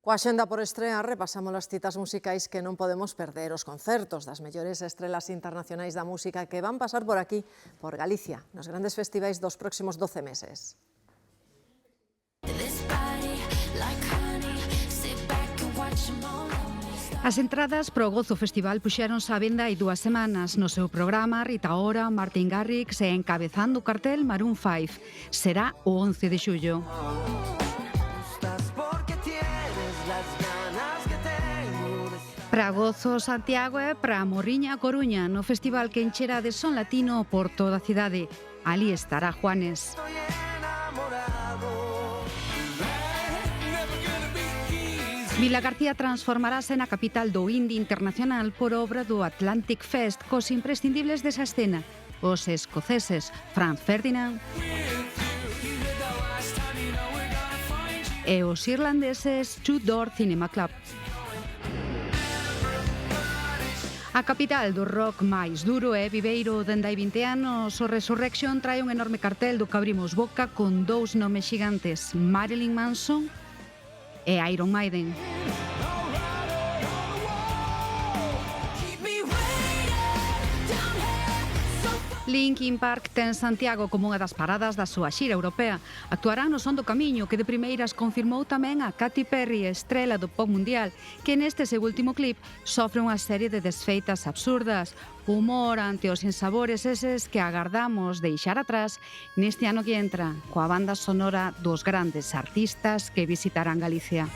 Coa xenda por estrear, repasamos as citas musicais que non podemos perder, os concertos das mellores estrelas internacionais da música que van pasar por aquí, por Galicia, nos grandes festivais dos próximos 12 meses. As entradas pro Gozo Festival puxéronse á venda hai 2 semanas. No seu programa, Rita Ora, Martin Garrix e encabezando o cartel Maroon 5. Será o 11 de xullo. Para Gozo Santiago e para Morriña Coruña, no festival que encherá de son latino por toda a cidade. Ali estará Juanes. Vila García transformarase na capital do indie internacional por obra do Atlantic Fest, cos imprescindibles desa escena, os escoceses Franz Ferdinand e os irlandeses Two Door Cinema Club. A capital do rock máis duro é Viveiro. Dende hai 20 anos, o Resurrection trae un enorme cartel do que abrimos boca con 2 nomes xigantes, Marilyn Manson e Iron Maiden. Linkin Park ten Santiago como unha das paradas da súa xira europea. Actuarán no Son do Camiño, que de primeiras confirmou tamén a Katy Perry, estrela do pop mundial, que neste seu último clip sofre unha serie de desfeitas absurdas. Humor ante os insabores eses que agardamos deixar atrás neste ano que entra, coa banda sonora dos grandes artistas que visitarán Galicia.